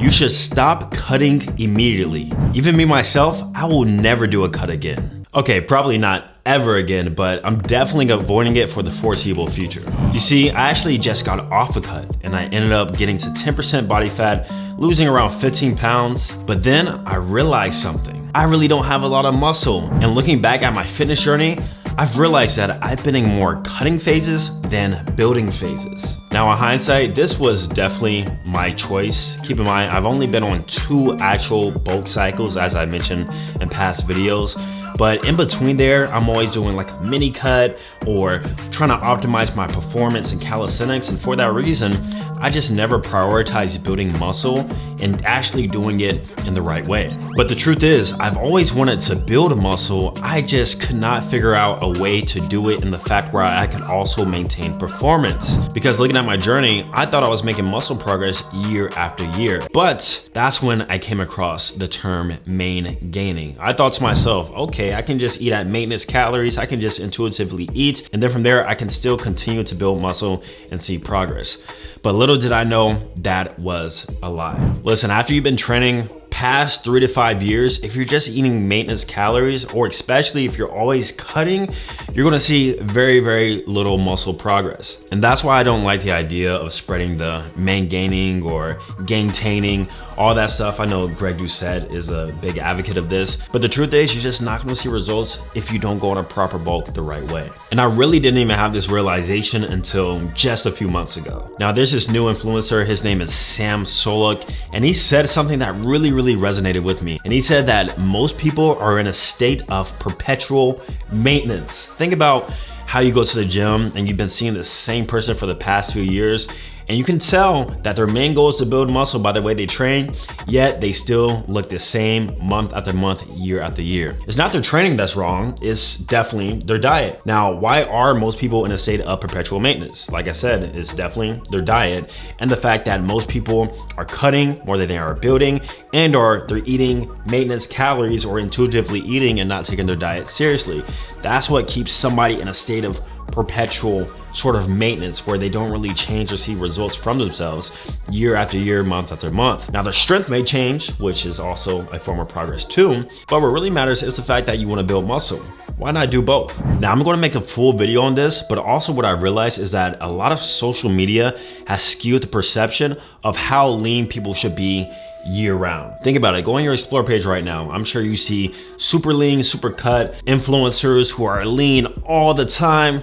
you should stop cutting immediately. Even me myself, I will never do a cut again. Okay, probably not ever again, but I'm definitely avoiding it for the foreseeable future. You see, I actually just got off a cut and I ended up getting to 10% body fat, losing around 15 pounds. But then I realized something. I really don't have a lot of muscle. And looking back at my fitness journey, I've realized that I've been in more cutting phases than building phases. Now in hindsight, this was definitely my choice. Keep in mind, I've only been on 2 actual bulk cycles, as I mentioned in past videos. But in between there, I'm always doing like a mini cut or trying to optimize my performance in calisthenics. And for that reason, I just never prioritized building muscle and actually doing it in the right way. But the truth is, I've always wanted to build a muscle. I just could not figure out a way to do it in the fact where I could also maintain performance. Because looking at my journey, I thought I was making muscle progress year after year. But that's when I came across the term main gaining. I thought to myself, okay, I can just eat at maintenance calories. I can just intuitively eat. And then from there, I can still continue to build muscle and see progress. But little did I know that was a lie. Listen, after you've been training past 3 to 5 years, if you're just eating maintenance calories, or especially if you're always cutting, you're gonna see very, very little muscle progress. And that's why I don't like the idea of spreading the main gaining or gaintaining, all that stuff. I know Greg Doucette is a big advocate of this, but the truth is you're just not gonna see results if you don't go on a proper bulk the right way. And I really didn't even have this realization until just a few months ago. Now there's this new influencer, his name is Sam Solak, and he said something that really resonated with me. And he said that most people are in a state of perpetual maintenance. Think about how you go to the gym and you've been seeing the same person for the past few years, and you can tell that their main goal is to build muscle by the way they train, yet they still look the same month after month, year after year. It's not their training that's wrong, it's definitely their diet. Now, why are most people in a state of perpetual maintenance? Like I said, it's definitely their diet and the fact that most people are cutting more than they are building, and or they're eating maintenance calories or intuitively eating and not taking their diet seriously. That's what keeps somebody in a state of perpetual sort of maintenance where they don't really change or see results from themselves year after year, month after month. Now their strength may change, which is also a form of progress too, but what really matters is the fact that you want to build muscle. Why not do both? Now I'm going to make a full video on this, but also what I realized is that a lot of social media has skewed the perception of how lean people should be year round. Think about it, go on your Explore page right now. I'm sure you see super lean, super cut influencers who are lean all the time.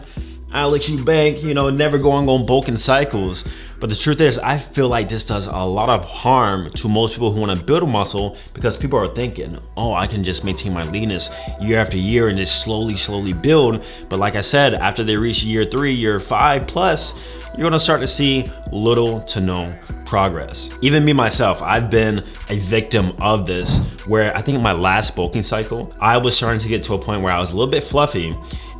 Alex Eubank, you know, never going on bulking cycles. But the truth is, I feel like this does a lot of harm to most people who want to build a muscle, because people are thinking, oh, I can just maintain my leanness year after year and just slowly build. But like I said, after they reach year 3, year 5 plus, you're gonna start to see little to no progress. Even me myself, I've been a victim of this, where I think in my last bulking cycle, I was starting to get to a point where I was a little bit fluffy.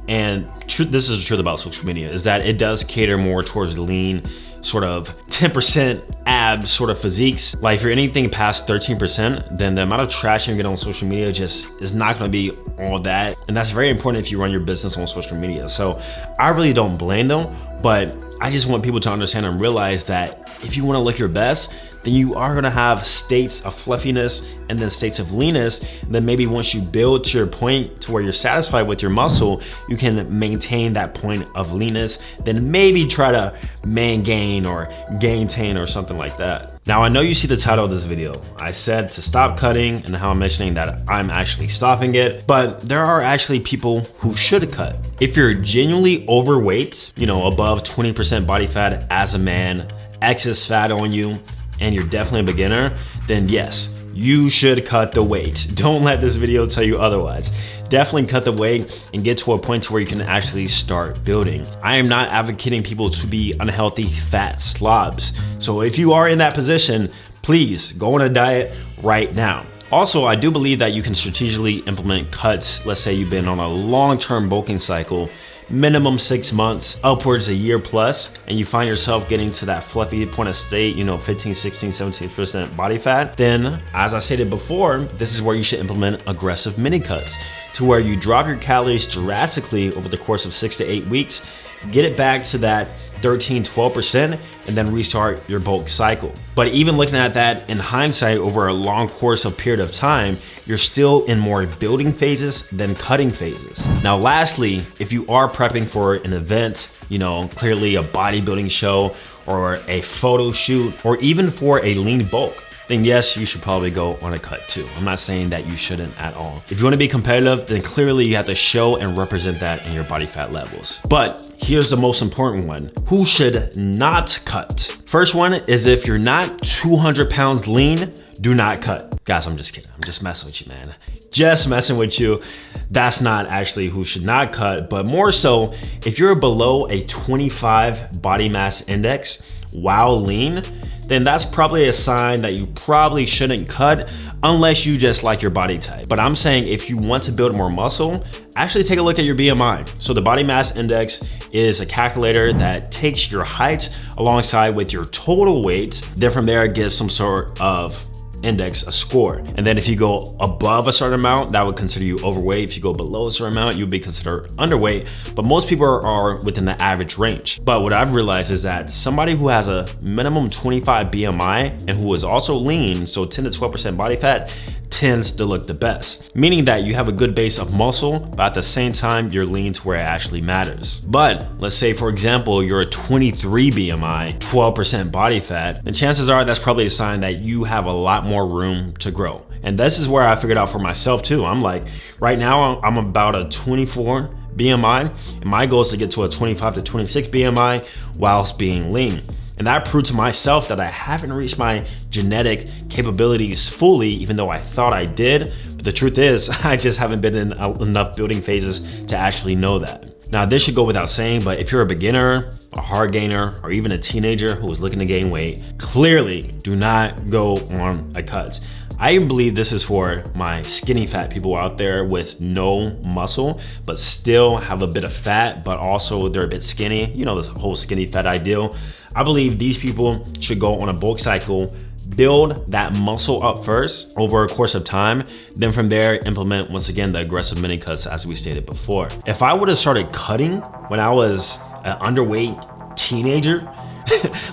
And this is the truth about social media, is that it does cater more towards lean, sort of 10% abs sort of physiques. Like if you're anything past 13%, then the amount of traction you get on social media just is not gonna be all that. And that's very important if you run your business on social media. So I really don't blame them, but I just want people to understand and realize that if you wanna look your best, then you are gonna have states of fluffiness and then states of leanness. And then maybe once you build to your point to where you're satisfied with your muscle, you can maintain that point of leanness, then maybe try to main gain or gaintain or something like that. Now, I know you see the title of this video. I said to stop cutting and how I'm mentioning that I'm actually stopping it, but there are actually people who should cut. If you're genuinely overweight, you know, above 20% body fat as a man, excess fat on you, and you're definitely a beginner, then yes, you should cut the weight. Don't let this video tell you otherwise. Definitely cut the weight and get to a point to where you can actually start building. I am not advocating people to be unhealthy fat slobs. So if you are in that position, please go on a diet right now. Also, I do believe that you can strategically implement cuts. Let's say you've been on a long-term bulking cycle, minimum 6 months, upwards a year plus, and you find yourself getting to that fluffy point of state, you know, 15, 16, 17% body fat, then as I stated before, this is where you should implement aggressive mini cuts to where you drop your calories drastically over the course of 6 to 8 weeks get it back to that 13-12% and then restart your bulk cycle. But even looking at that in hindsight over a long course of period of time, you're still in more building phases than cutting phases. Now lastly, if you are prepping for an event, you know, clearly a bodybuilding show or a photo shoot, or even for a lean bulk, then yes, you should probably go on a cut too. I'm not saying that you shouldn't at all. If you want to be competitive, then clearly you have to show and represent that in your body fat levels. But here's the most important one. Who should not cut? First one is if you're not 200 pounds lean, do not cut. Guys, I'm just kidding. I'm just messing with you, man. Just messing with you. That's not actually who should not cut, but more so if you're below a 25 body mass index while lean, then that's probably a sign that you probably shouldn't cut unless you just like your body type. But I'm saying if you want to build more muscle, actually take a look at your BMI. So the body mass index is a calculator that takes your height alongside with your total weight. Then from there, it gives some sort of index a score. And then if you go above a certain amount, that would consider you overweight. If you go below a certain amount, you'd be considered underweight. But most people are within the average range. But what I've realized is that somebody who has a minimum 25 BMI and who is also lean, so 10 to 12% body fat, tends to look the best, meaning that you have a good base of muscle, but at the same time, you're lean to where it actually matters. But let's say, for example, you're a 23 BMI, 12% body fat, then chances are that's probably a sign that you have a lot more room to grow. And this is where I figured out for myself too. I'm like, right now, I'm about a 24 BMI, and my goal is to get to a 25 to 26 BMI whilst being lean. And that proved to myself that I haven't reached my genetic capabilities fully, even though I thought I did. But the truth is, I just haven't been in enough building phases to actually know that. Now, this should go without saying, but if you're a beginner, a hard gainer, or even a teenager who is looking to gain weight, clearly do not go on a cut. I believe this is for my skinny fat people out there with no muscle, but still have a bit of fat, but also they're a bit skinny. You know, this whole skinny fat ideal. I believe these people should go on a bulk cycle, build that muscle up first over a course of time. Then from there, implement, once again, the aggressive mini cuts as we stated before. If I would have started cutting when I was an underweight teenager,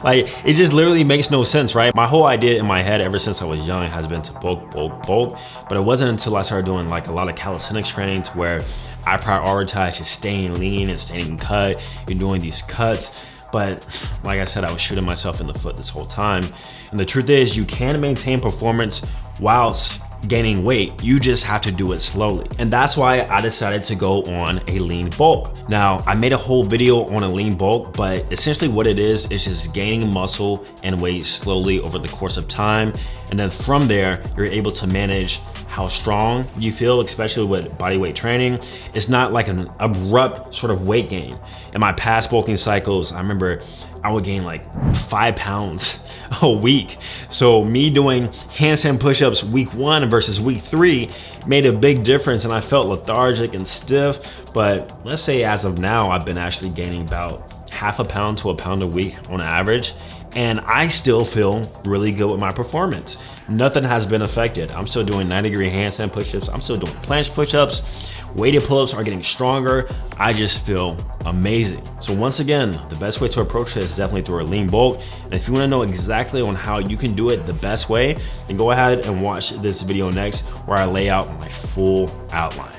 like, it just literally makes no sense, right? My whole idea in my head ever since I was young has been to bulk, but it wasn't until I started doing like a lot of calisthenics training to where I prioritized just staying lean and staying cut and doing these cuts. But like I said, I was shooting myself in the foot this whole time. And the truth is, you can maintain performance whilst gaining weight. You just have to do it slowly. And that's why I decided to go on a lean bulk. Now, I made a whole video on a lean bulk, but essentially what it is just gaining muscle and weight slowly over the course of time. And then from there, you're able to manage how strong you feel, especially with bodyweight training. It's not like an abrupt sort of weight gain. In my past bulking cycles, I remember I would gain like 5 pounds a week. So me doing handstand push-ups week 1 versus week 3 made a big difference, and I felt lethargic and stiff. But let's say as of now, I've been actually gaining about half a pound to a pound a week on average, and I still feel really good with my performance. Nothing has been affected. I'm still doing 90-degree handstand push-ups. I'm still doing planche push-ups. Weighted pull-ups are getting stronger. I just feel amazing. So once again, the best way to approach it is definitely through a lean bulk. And if you want to know exactly on how you can do it the best way, then go ahead and watch this video next, where I lay out my full outline.